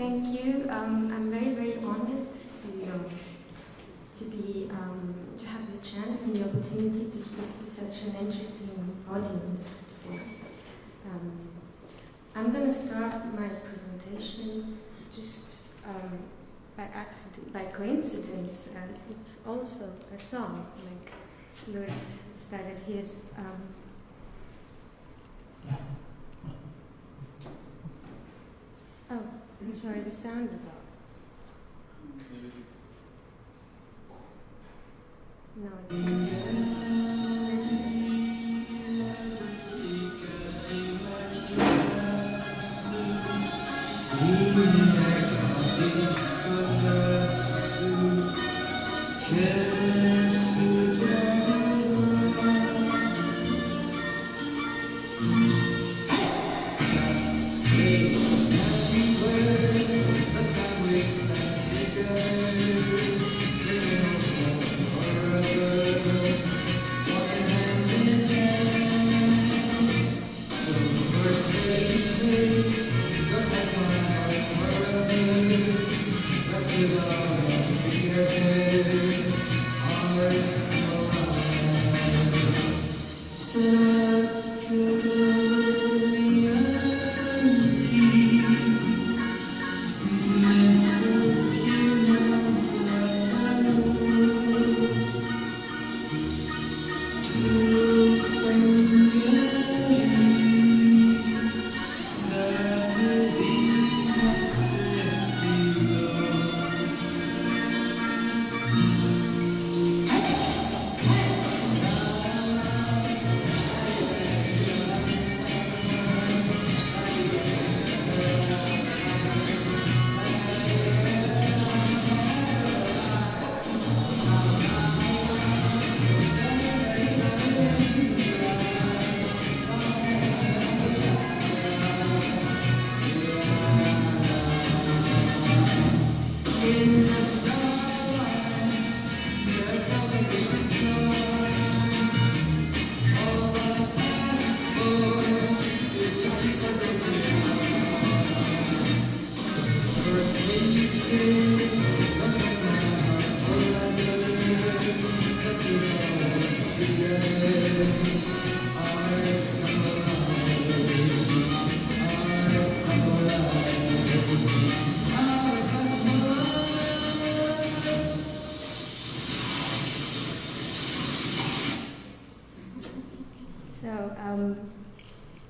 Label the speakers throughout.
Speaker 1: Thank you. I'm very, very honored to have the chance and the opportunity to speak to such an interesting audience today. I'm going to start my presentation just by coincidence, and it's also a song, like Lukas started his. Oh, I'm sorry, the sound is off. No,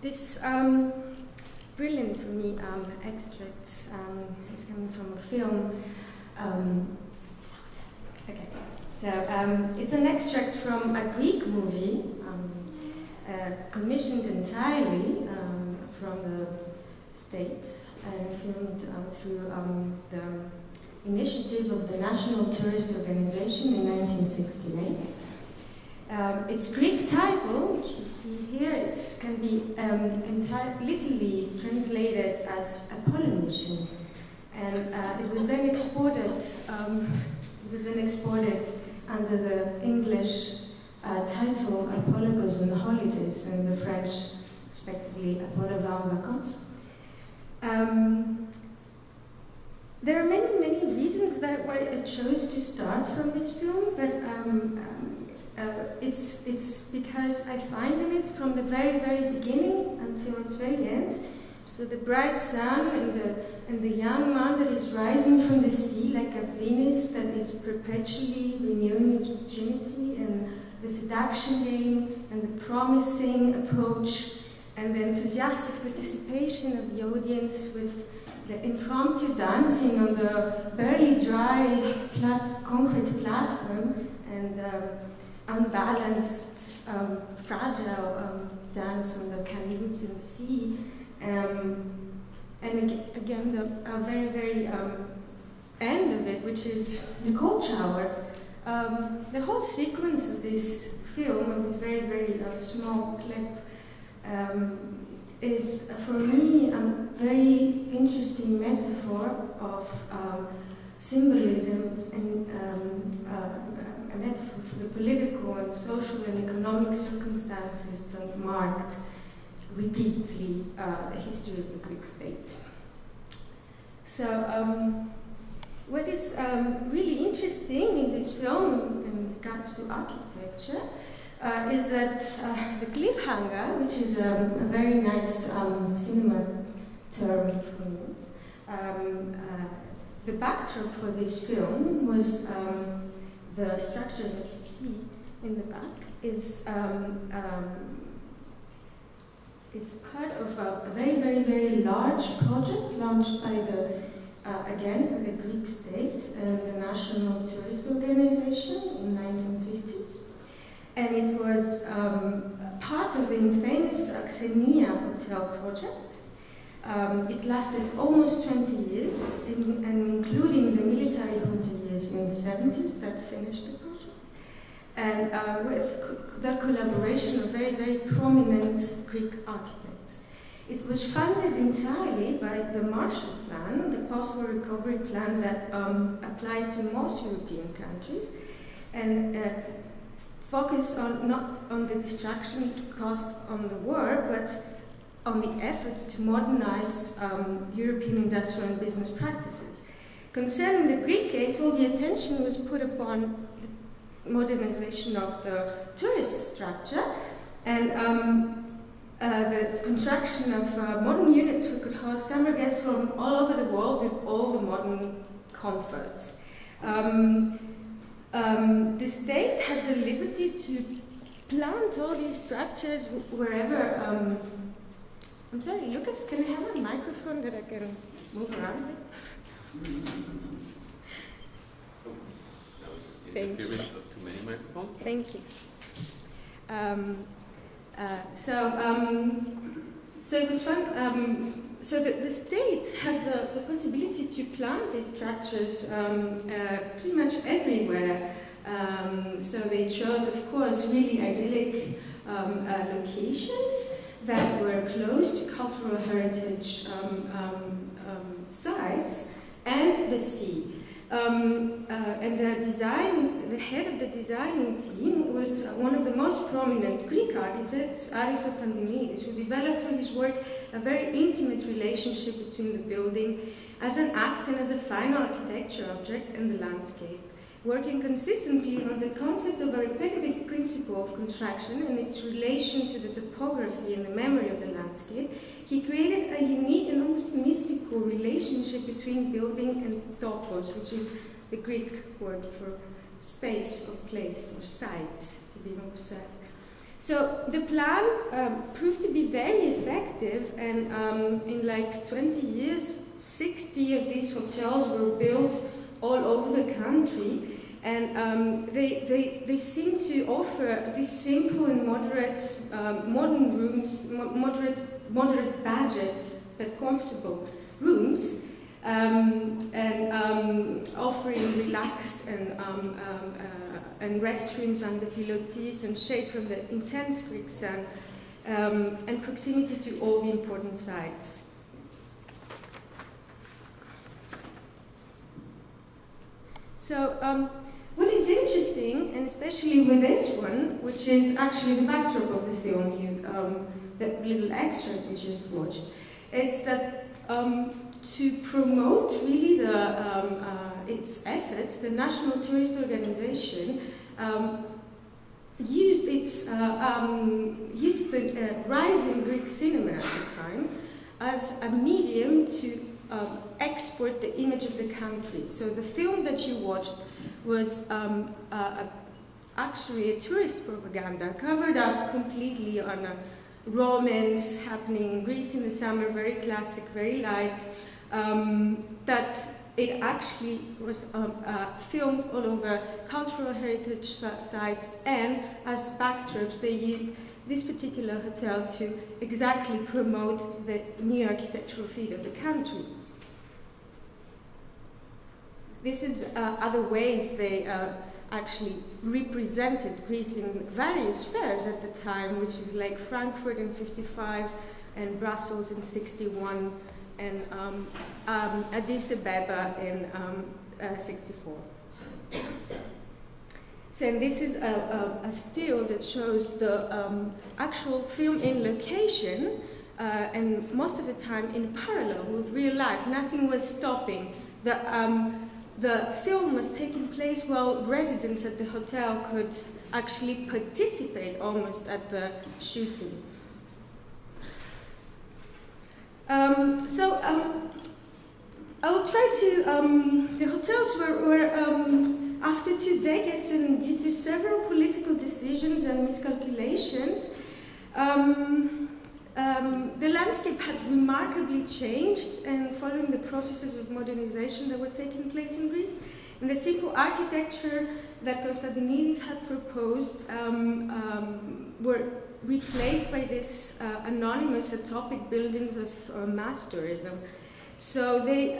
Speaker 1: this brilliant for me extract is coming from a film. It's an extract from a Greek movie commissioned entirely from the States and filmed through the initiative of the National Tourist Organization in 1968. Its Greek title, which you see here, it can be literally translated as Apollo Mission, and it was then exported. Under the English title Apollo Goes on Holidays, and the French, respectively, Apollo va en vacances. There are many reasons why I chose to start from this film, but it's because I find in it from the very, very beginning until its very end. So the bright sun and the young man that is rising from the sea like a Venus that is perpetually renewing its virginity, and the seduction game and the promising approach and the enthusiastic participation of the audience with the impromptu dancing on the barely dry concrete platform and unbalanced, fragile dance on the canoe in the sea. And again, the very, very end of it, which is the cold shower. The whole sequence of this film, of this very, very small clip, is for me a very interesting metaphor of symbolism and a metaphor for the political and social and economic circumstances that marked repeatedly the history of the Greek state. So what is really interesting in this film in regards to architecture is that the cliffhanger, which is a very nice cinema term for me, the backdrop for this film was the structure that you see in the back is part of a very, very, very large project launched by again, the Greek state and the National Tourist Organization in 1950s. And it was part of the infamous Xenia Hotel project. It lasted almost 20 years, and including the military junta years in the 70s that finished the project. And with the collaboration of very, very prominent Greek architects. It was funded entirely by the Marshall Plan, the post-war recovery plan that applied to most European countries, and focused not on the destruction caused on the war, but on the efforts to modernize European industrial and business practices. Concerning the Greek case, all the attention was put upon the modernization of the tourist structure and the construction of modern units who could host summer guests from all over the world with all the modern comforts. The state had the liberty to plant all these structures wherever. I'm sorry, Lucas, can I have a microphone that I can move around with? Thank you.
Speaker 2: Too many microphones?
Speaker 1: Thank you. So it was fun. So the state had the possibility to plant these structures pretty much everywhere. So they chose, of course, really idyllic locations that were close to cultural heritage sites and the sea. And the head of the designing team was one of the most prominent Greek architects, Aris Constantinidis, who developed through his work a very intimate relationship between the building as an act and as a final architecture object and the landscape. Working consistently on the concept of a repetitive principle of construction and its relation to the topography and the memory of the landscape, he created a unique and almost mystical relationship between building and topos, which is the Greek word for space or place or site, to be more precise. So the plan proved to be very effective, and in like 20 years, 60 of these hotels were built all over the country, and they seem to offer these simple and moderate modern rooms, moderate budget but comfortable rooms, and offering relax and restrooms under pilotis and shade from the intense Greek sun, and proximity to all the important sites. So what is interesting, and especially with this one, which is actually the backdrop of the film, that little extract you just watched, is that to promote really its efforts, the National Tourist Organization used the rising Greek cinema at the time as a medium to export the image of the country. So the film that you watched was actually a tourist propaganda, covered up completely on a romance happening in Greece in the summer, very classic, very light, but it actually was filmed all over cultural heritage sites, and as backdrops they used this particular hotel to exactly promote the new architectural feat of the country. This is other ways they actually represented Greece in various fairs at the time, which is like Frankfurt in 55 and Brussels in 61 and Addis Ababa in 64. So and this is a still that shows the actual film in location and most of the time in parallel with real life. Nothing was stopping. The film was taking place while residents at the hotel could actually participate almost at the shooting. I will try to, the hotels were after 2 decades and due to several political decisions and miscalculations, the landscape had remarkably changed, and following the processes of modernization that were taking place in Greece, and the simple architecture that Konstantinidis had proposed were replaced by this anonymous utopic buildings of mass tourism. So they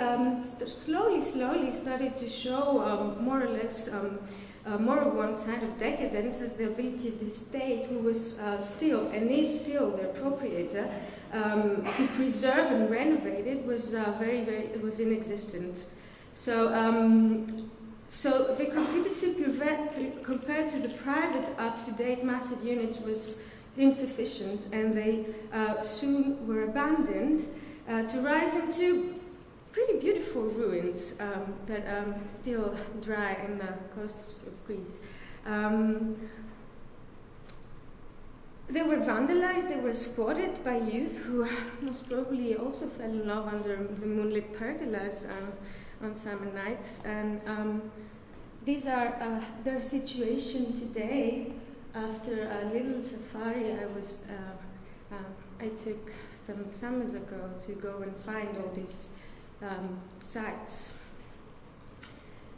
Speaker 1: slowly started to show more or less more of one side of decadence, as the ability of the state, who was still and is still the appropriator, to preserve and renovate it, was it was inexistent. So the competency compared to the private up-to-date massive units was insufficient, and they soon were abandoned to rise into pretty beautiful ruins that still dry in the coasts of Greece. They were vandalized, they were squatted by youth who most probably also fell in love under the moonlit pergolas on summer nights. And these are their situation today. After a little safari I took some summers ago to go and find all these sites.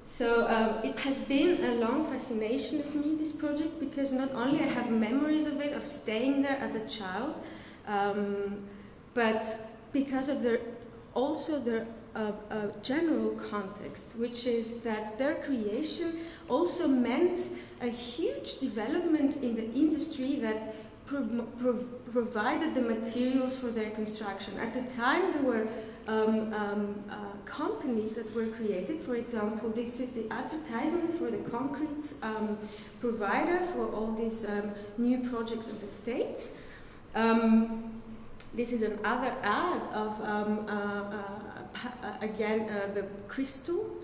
Speaker 1: So it has been a long fascination of me, this project, because not only I have memories of it, of staying there as a child, but because of their general context, which is that their creation also meant a huge development in the industry that provided the materials for their construction. At the time, there were companies that were created. For example, this is the advertisement for the concrete provider for all these new projects of the state. This is another ad of, the crystal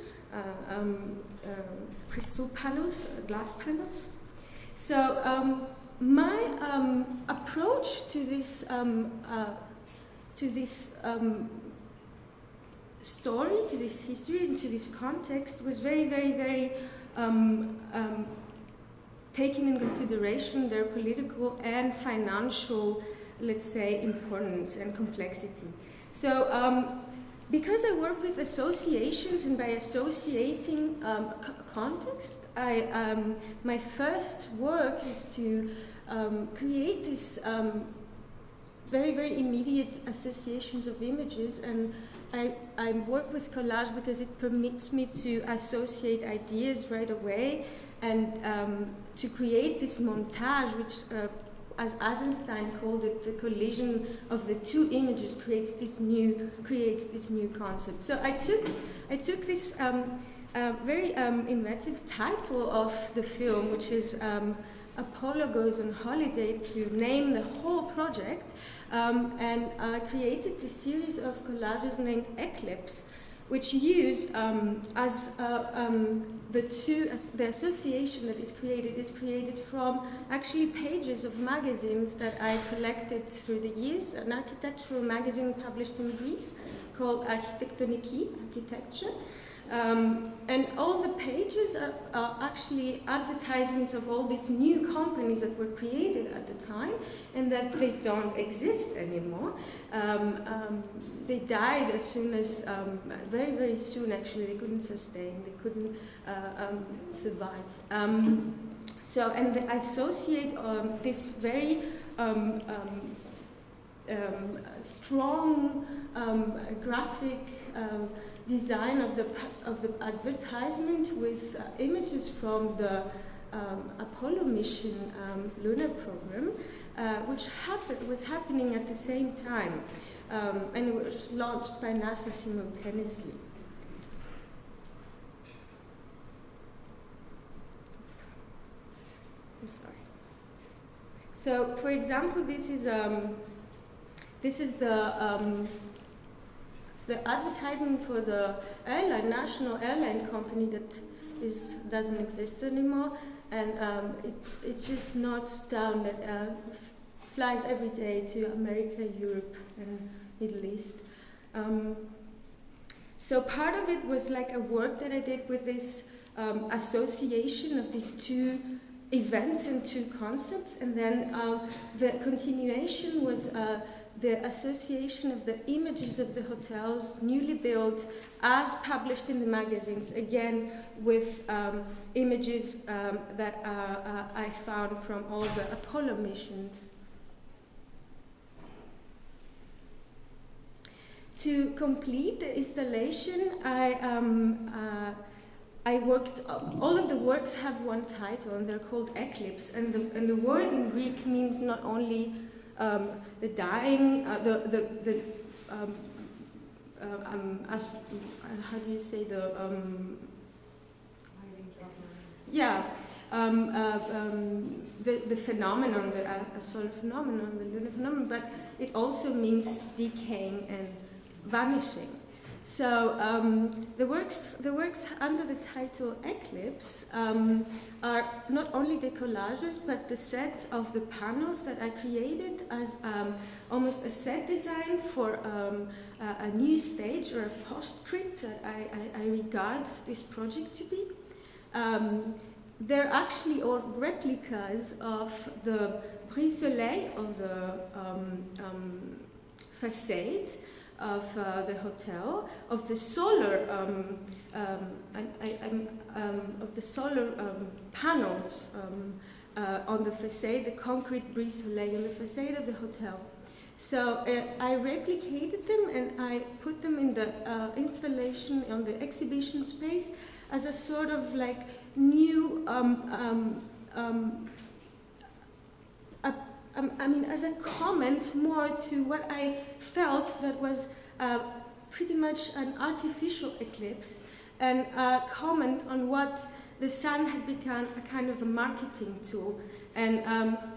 Speaker 1: panels, glass panels. So my approach to this story, to this history, and to this context was very taking in consideration their political and financial, let's say, importance and complexity. So because I work with associations, and by associating context, my first work is to create this very immediate associations of images, and I work with collage because it permits me to associate ideas right away, and to create this montage, which, as Eisenstein called it, the collision of the two images creates this new concept. So I took this very inventive title of the film, which is Apollo Goes on Holiday, to name the whole project, and I created this series of collages named Eclipse, which use as the association that is created from actually pages of magazines that I collected through the years. An architectural magazine published in Greece called Architektoniki, Architecture. And all the pages are actually advertisements of all these new companies that were created at the time, and that they don't exist anymore. They died as soon as, very soon actually, they couldn't sustain, they couldn't survive. And I associate this very strong graphic design of the advertisement with images from the Apollo mission lunar program, which was happening at the same time, and it was launched by NASA simultaneously. I'm sorry. So, for example, this is this is the advertising for the airline, national airline company that doesn't exist anymore, and it just notes down that flies every day to America, Europe, and Middle East. So part of it was like a work that I did with this association of these two events and two concepts, and then the continuation was the association of the images of the hotels newly built as published in the magazines, again with images that I found from all the Apollo missions. To complete the installation, I worked, all of the works have one title, and they're called Eclipse, and the word in Greek means not only the dying, how do you say the phenomenon, the solar phenomenon, the lunar phenomenon, but it also means decaying and vanishing. So the works under the title Eclipse are not only the collages, but the set of the panels that I created as almost a set design for a new stage or a postscript that I regard this project to be. They're actually all replicas of the brise-soleil, of the facade of the hotel, of the solar panels on the facade, the concrete brise-soleil on the facade of the hotel. So I replicated them and I put them in the installation on the exhibition space as a sort of like new as a comment more to what I felt that was pretty much an artificial eclipse, and a comment on what the sun had become a kind of a marketing tool, and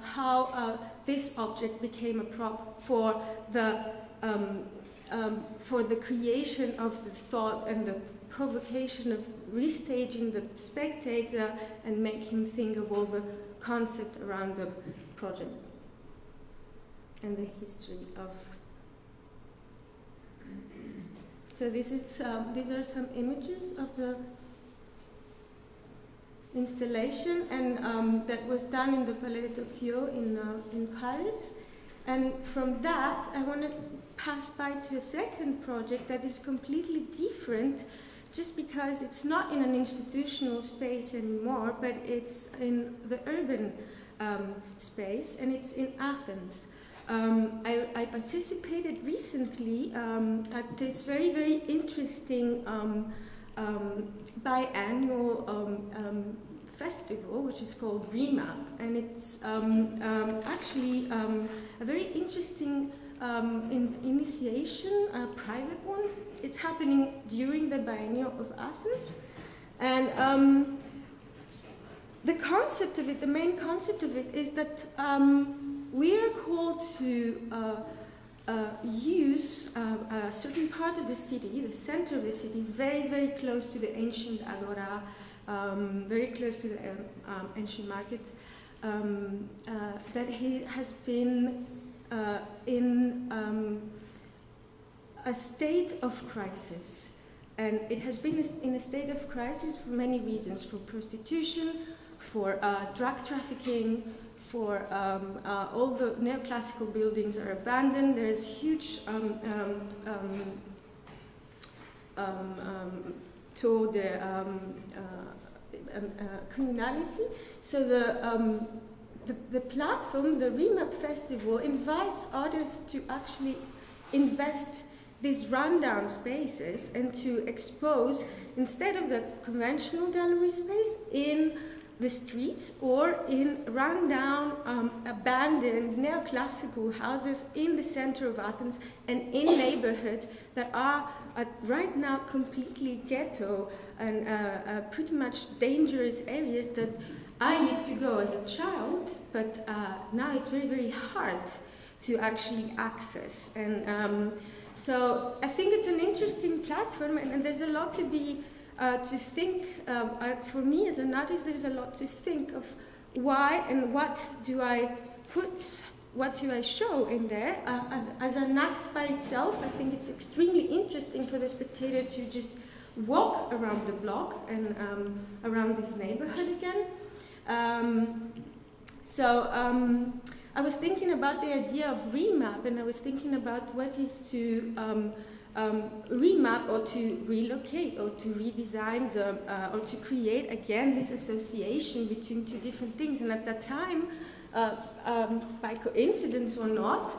Speaker 1: how this object became a prop for the creation of the thought and the provocation of restaging the spectator and make him think of all the concept around the project and the history of. So this is these are some images of the installation, and that was done in the Palais de Tokyo in Paris. And from that, I want to pass by to a second project that is completely different, just because it's not in an institutional space anymore, but it's in the urban space, and it's in Athens. I participated recently at this very, very interesting biannual festival, which is called Remap, and it's actually a very interesting initiation, a private one. It's happening during the Biennial of Athens, and the concept of it, the main concept of it, is that we are called to use a certain part of the city, the center of the city, very, very close to the ancient agora, very close to the ancient market, that has been in a state of crisis. And it has been in a state of crisis for many reasons, for prostitution, for drug trafficking, for all the neoclassical buildings are abandoned. There is huge criminality. So the platform, the Remap Festival, invites artists to actually invest these rundown spaces and to expose, instead of the conventional gallery space, in the streets or in rundown, abandoned neoclassical houses in the center of Athens and in neighborhoods that are right now completely ghetto and pretty much dangerous areas that I used to go as a child, but now it's very, very hard to actually access. And so I think it's an interesting platform, and there's a lot to be to think. For me as an artist, there's a lot to think of why and what do I put, what do I show in there. As an act by itself, I think it's extremely interesting for the spectator to just walk around the block and around this neighborhood again. I was thinking about the idea of remap, and I was thinking about what is to remap or to relocate or to redesign or to create again this association between two different things. And at that time, by coincidence or not,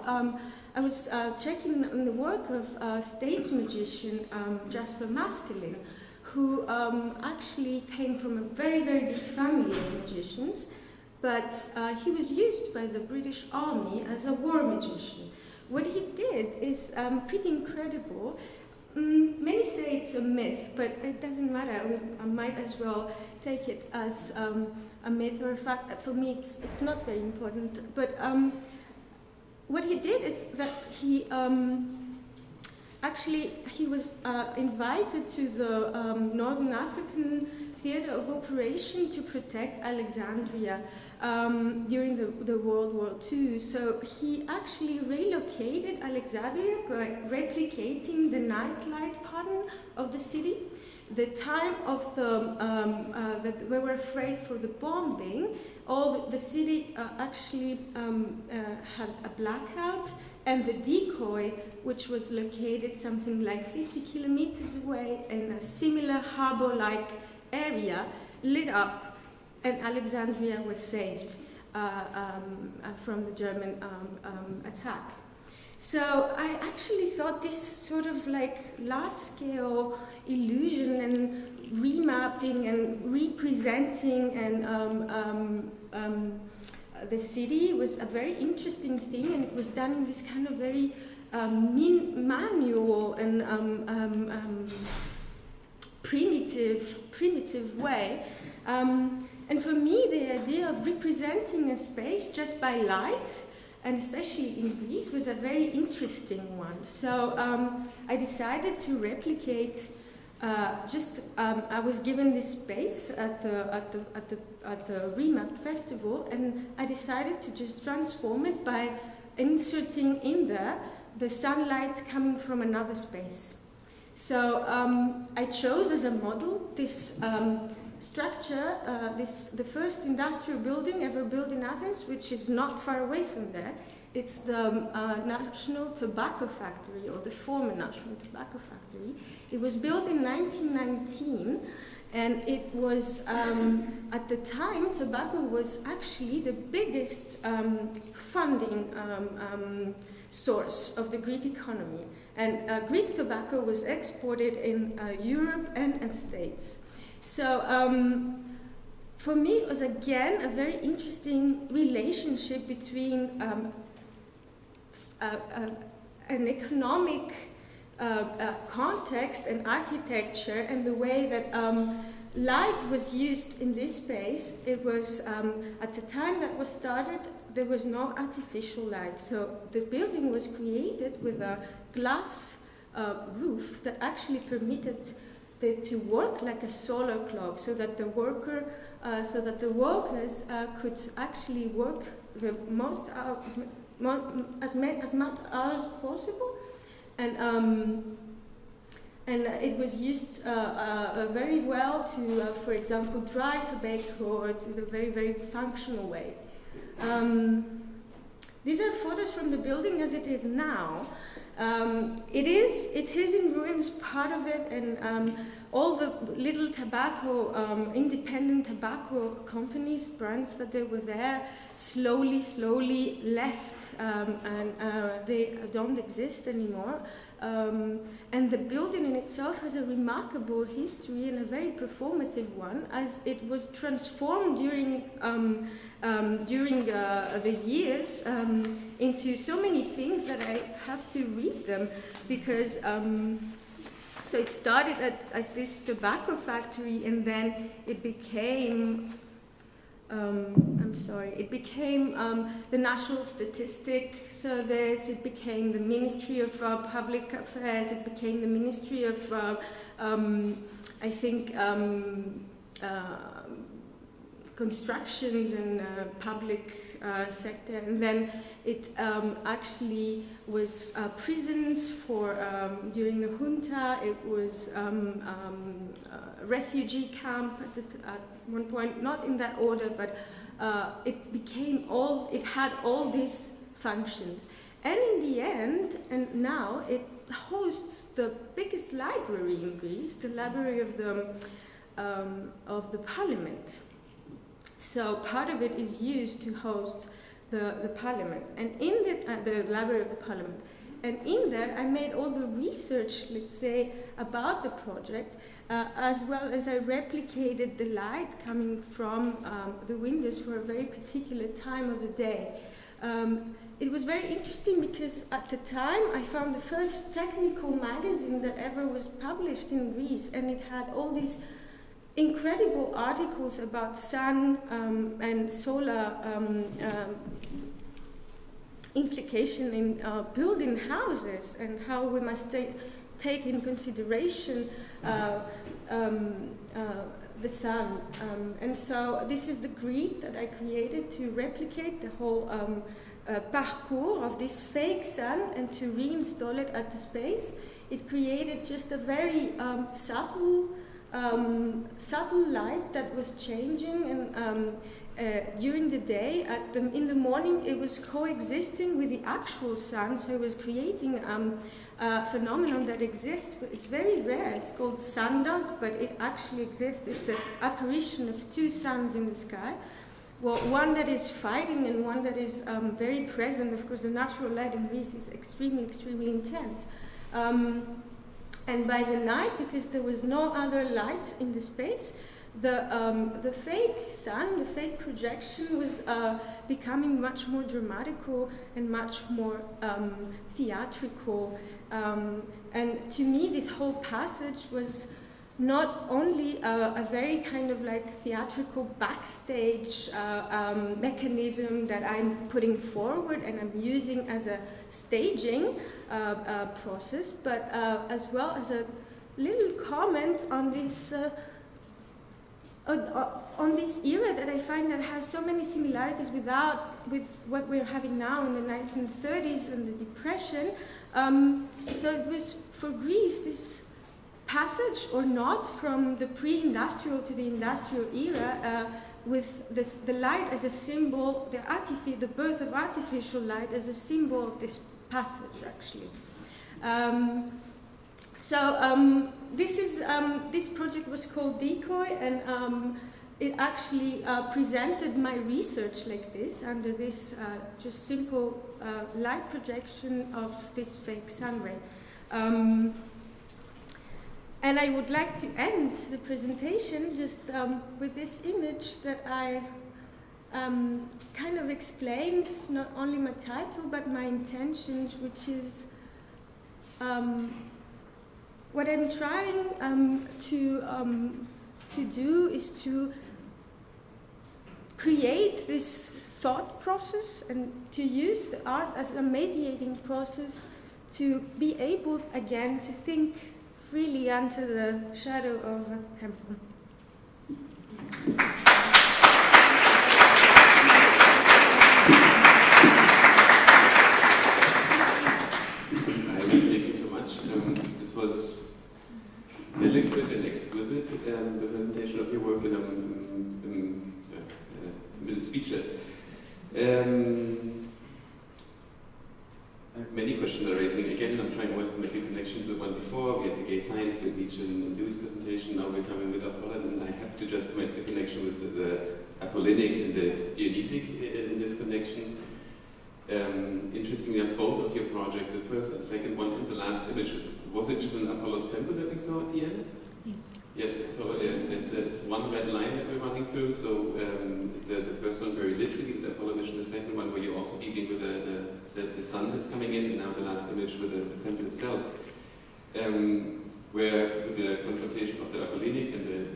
Speaker 1: I was checking on the work of stage magician Jasper Maskelyne, who actually came from a very, very big family of magicians, but he was used by the British Army as a war magician. What he did is pretty incredible. Many say it's a myth, but it doesn't matter. I might as well take it as a myth or a fact. For me, it's not very important. But what he did is that he he was invited to the Northern African Theatre of Operation to protect Alexandria during the World War II. So he actually relocated Alexandria by replicating the nightlight pattern of the city. The time of that we were afraid for the bombing, the city actually had a blackout, and the decoy, which was located something like 50 kilometers away in a similar harbor-like area, lit up, and Alexandria was saved from the German attack. So I actually thought this sort of like large-scale illusion and remapping and representing and the city was a very interesting thing, and it was done in this kind of very manual and primitive way. And for me, the idea of representing a space just by light, and especially in Greece, was a very interesting one. So I decided to replicate. I was given this space at the Remap Festival, and I decided to just transform it by inserting in there the sunlight coming from another space. So I chose as a model this structure, the first industrial building ever built in Athens, which is not far away from there. It's the National Tobacco Factory, or the former National Tobacco Factory. It was built in 1919, and it was, at the time, tobacco was actually the biggest funding source of the Greek economy. And Greek tobacco was exported in Europe and the States. So for me, it was again a very interesting relationship between an economic context and architecture, and the way that light was used in this space. It was, at the time that was started, there was no artificial light. So the building was created with a glass roof that actually permitted it to work like a solar clock, so that the workers could actually work the most as much hours as possible, and it was used very well to, for example, dry tobacco, or to the very, very functional way. These are photos from the building as it is now. It is in ruins, part of it, and all the little tobacco, independent tobacco companies, brands that they were there, slowly left, and they don't exist anymore. And the building in itself has a remarkable history, and a very performative one, as it was transformed during the years into so many things that I have to read them, because so it started as this tobacco factory, and then it became I'm it became the National Statistic Service, it became the Ministry of Public Affairs, it became the Ministry of, I think, constructions and public sector, and then it actually was prisons for during the junta. It was a refugee camp at one point, not in that order, but it became it had all these functions. And in the end, and now it hosts the biggest library in Greece, the library of the parliament. So part of it is used to host the parliament, and in the library of the parliament. And in there, I made all the research, let's say, about the project, as well as I replicated the light coming from the windows for a very particular time of the day. It was very interesting because at the time I found the first technical magazine that ever was published in Greece, and it had all these incredible articles about sun and solar implication in building houses, and how we must take in consideration the sun. And so this is the grid that I created to replicate the whole parcours of this fake sun and to reinstall it at the space. It created just a very subtle light that was changing, and during the day, in the morning, it was coexisting with the actual sun, so it was creating a phenomenon that exists, but it's very rare. It's called sundock, but it actually exists. It's the apparition of two suns in the sky. Well, one that is fighting and one that is very present. Of course, the natural light in Greece is extremely, extremely intense. And by the night, because there was no other light in the space, the fake sun, the fake projection was becoming much more dramatical and much more theatrical. And to me, this whole passage was not only a very kind of like theatrical backstage mechanism that I'm putting forward and I'm using as a staging process, but as well as a little comment on this era that I find that has so many similarities with what we're having now in the 1930s and the Depression. So it was for Greece this passage or not from the pre-industrial to the industrial era, with the light as a symbol, the birth of artificial light as a symbol of this passage, actually. This project was called Decoy, and it actually presented my research like this, under this just simple light projection of this fake sun ray. And I would like to end the presentation just with this image that I kind of explains not only my title but my intentions, which is what I'm trying to do is to create this thought process and to use the art as a mediating process to be able again to think freely under the shadow of a temple.
Speaker 2: Thank you so much. This was delicate and exquisite, the presentation of your work, and I'm a little speechless. I have many questions arising. Again, I'm trying always to make a connection to the one before. We had the gay science with Nietzsche and Lewis' presentation. Now we're coming with Apollon, and I have to just make the connection with the Apollinic and the Dionysic in this connection. Interestingly enough, both of your projects, the first and second one, and the last image, was it even Apollo's temple that we saw at the end?
Speaker 1: Yes.
Speaker 2: Yes, so it's one red line that we're running through. So the first one very literally with the Apollo mission, the second one where you're also dealing with the sun that's coming in, and now the last image with the temple itself, where with the confrontation of the Apollinic and the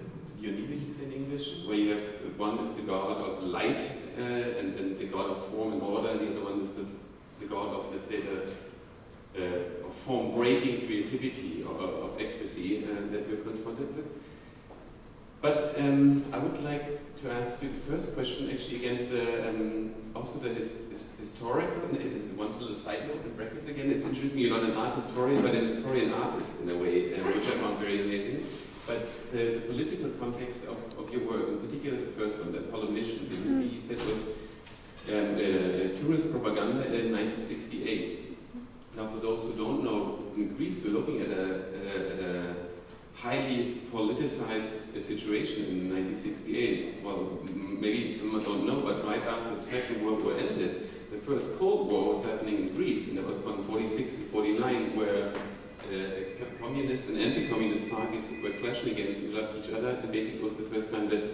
Speaker 2: Dionysic, you say in English, where you have one is the god of light and the god of form and order, and the other one is the god of, let's say, of form-breaking creativity or of ecstasy that we're confronted with. But I would like to ask you the first question, actually, against the also the historical. And one little side note in brackets again. It's interesting. You're not an art historian, but an historian artist in a way, which I found very amazing. But the political context of your work, in particular the first one, the Apollo mission, the movie you said was tourist propaganda in 1968. Now, for those who don't know, in Greece we're looking at a highly politicized situation in 1968. Well, maybe some don't know, but right after the Second World War ended, the first Cold War was happening in Greece, and that was from 46 to 49, where communist and anti-communist parties were clashing against each other, and basically it was the first time that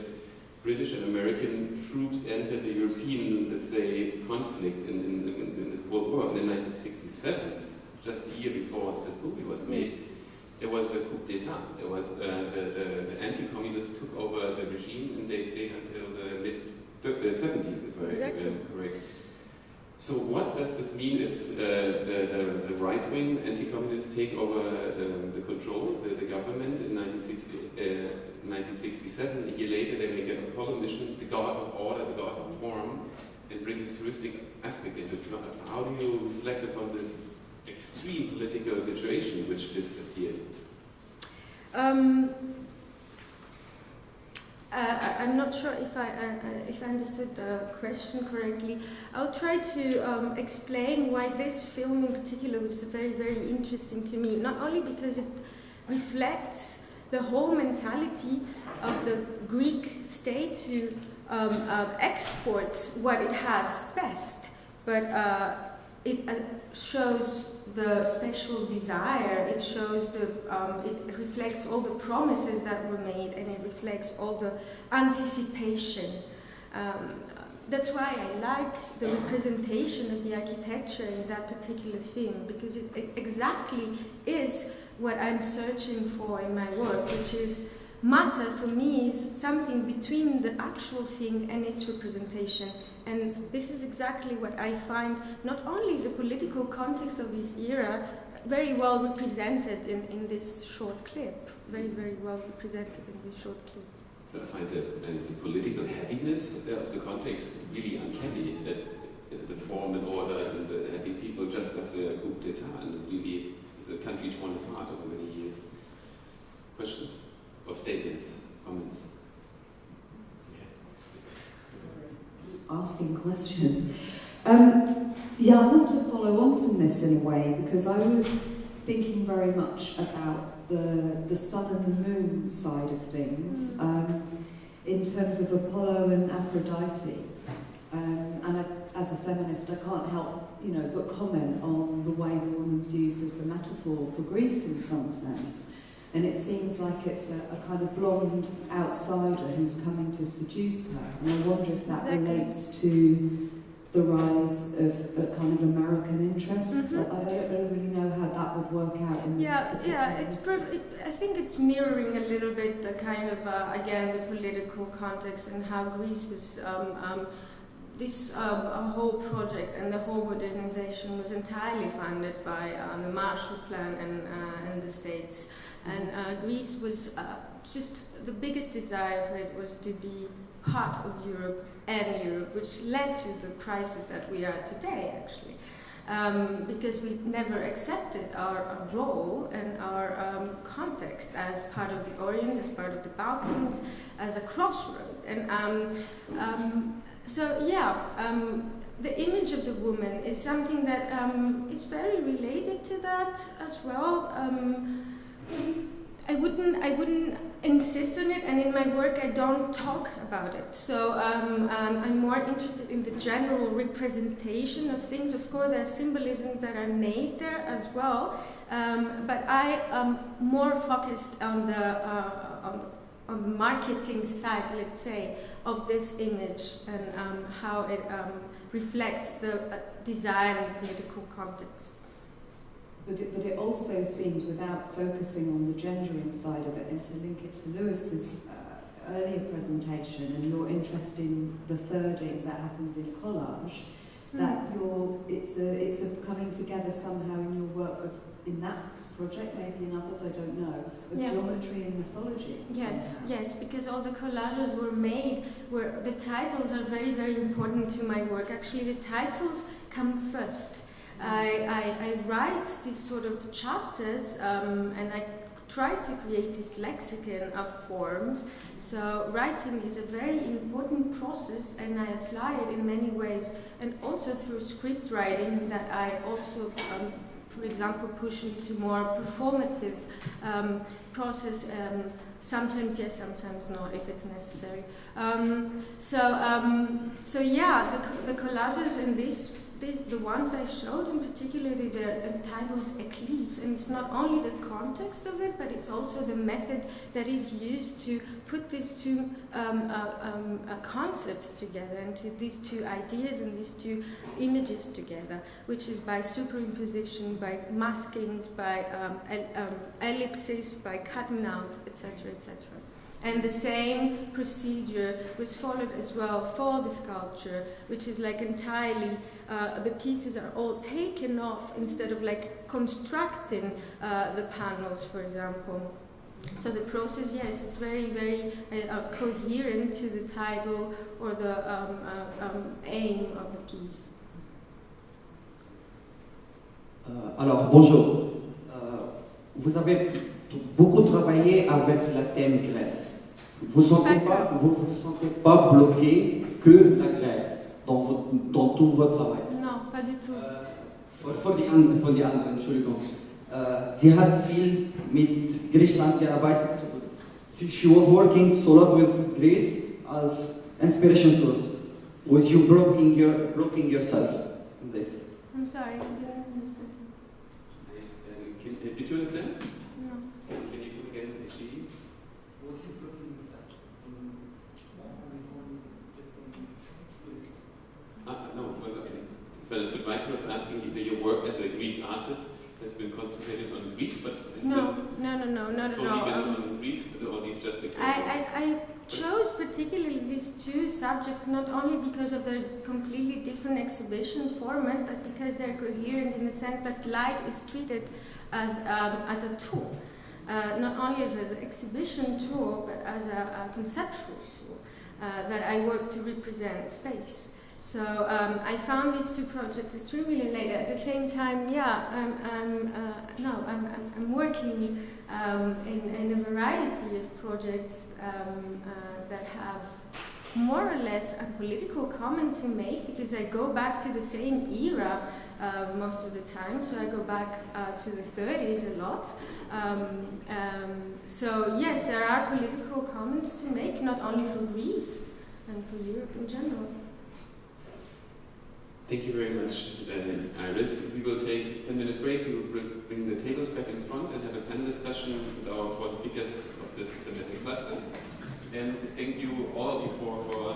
Speaker 2: British and American troops entered the European, let's say, conflict in this Cold War. And in 1967, just a year before this movie was made, there was a coup d'etat. There was the anti-communists took over the regime, and they stayed until the mid-70s, if I'm correct. So what does this mean if the right-wing anti-communists take over the control, the government in 1967? A year later they make an Apollo mission, the god of order, the god of form, and bring this heuristic aspect into it. So how do you reflect upon this extreme political situation which disappeared?
Speaker 1: I'm not sure if I understood the question correctly. I'll try to explain why this film in particular was very, very interesting to me. Not only because it reflects the whole mentality of the Greek state to export what it has best, but it shows the special desire, it shows it reflects all the promises that were made, and it reflects all the anticipation. That's why I like the representation of the architecture in that particular film, because it exactly is what I'm searching for in my work, which is matter for me is something between the actual thing and its representation. And this is exactly what I find, not only the political context of this era, very well represented in this short clip. Very, very well represented in this short clip.
Speaker 2: But I find the political heaviness of the context really uncanny, that the form and order and the happy people just after the coup d'etat, and really is a country torn apart over many years. Questions or statements, comments?
Speaker 3: Asking questions. Yeah, I want to follow on from this in a way, because I was thinking very much about the sun and the moon side of things, in terms of Apollo and Aphrodite. And as a feminist, I can't help, but comment on the way the woman's used as the metaphor for Greece in some sense. And it seems like it's a kind of blonde outsider who's coming to seduce her. And I wonder if that relates to the rise of kind of American interests. I don't really know how that would work out in the
Speaker 1: I think it's mirroring a little bit the kind of, again, the political context and how Greece was, this whole project and the whole modernization was entirely funded by the Marshall Plan and the States. And Greece was just the biggest desire for it was to be part of Europe and Europe, which led to the crisis that we are today, actually. Because we never accepted our role and our context as part of the Orient, as part of the Balkans, as a crossroad. And the image of the woman is something that is very related to that as well. I wouldn't insist on it, and in my work I don't talk about it. So I'm more interested in the general representation of things. Of course, there are symbolisms that are made there as well, but I am more focused on the marketing side, let's say, of this image and how it reflects the design and political context.
Speaker 3: But it also seems, without focusing on the gendering side of it, and to link it to Lewis's earlier presentation and your interest in the thirding that happens in collage, that it's a coming together somehow in your work in that project, maybe in others, I don't know, of geometry and mythology.
Speaker 1: Yes,
Speaker 3: somehow.
Speaker 1: yes, because all the collages were made where the titles are very, very important to my work. Actually, the titles come first. I write these sort of chapters and I try to create this lexicon of forms. So writing is a very important process and I apply it in many ways, and also through script writing that I also for example push into more performative process, sometimes yes, sometimes not if it's necessary. So yeah, the collages in the ones I showed in particular, they're entitled Eclipse, and it's not only the context of it, but it's also the method that is used to put these two concepts together, and these two ideas and these two images together, which is by superimposition, by maskings, by ellipses, by cutting out, etc., etc. And the same procedure was followed as well for the sculpture, which is like entirely, the pieces are all taken off instead of like constructing the panels, for example. So the process, yes, it's very, very coherent to the title or the aim of the piece.
Speaker 4: Alors, bonjour. Vous avez beaucoup travaillé avec le thème Grèce. Vous ne vous sentez pas bloqué que la Grèce dans tout votre travail?
Speaker 1: Non, pas du tout.
Speaker 4: Von die anderen, Entschuldigung. Sie hat viel mit Griechenland gearbeitet. She was working so lot with Greece as inspiration source. Was you blocking yourself in this?
Speaker 1: I'm sorry, I didn't understand.
Speaker 2: Did you understand?
Speaker 1: No.
Speaker 2: Can you come again with the she?
Speaker 4: Was you blocking yourself?
Speaker 2: No, he was okay. If I understood right, he was asking if your work as a Greek artist has been concentrated on Greece, but has
Speaker 1: No,
Speaker 2: this
Speaker 1: not at
Speaker 2: totally
Speaker 1: all.
Speaker 2: been on Greece, or these just examples?
Speaker 1: I chose particularly these two subjects not only because of their completely different exhibition format, but because they're coherent in the sense that light is treated as a tool, not only as an exhibition tool, but as a conceptual tool that I work to represent space. So I found these two projects extremely related. At the same time, yeah, I'm working in a variety of projects that have more or less a political comment to make, because I go back to the same era most of the time. So I go back to the 30s a lot. So yes, there are political comments to make, not only for Greece and for Europe in general.
Speaker 2: Thank you very much, Iris. We will take a 10-minute break. We will bring the tables back in front and have a panel discussion with our four speakers of this thematic cluster. And thank you all of you for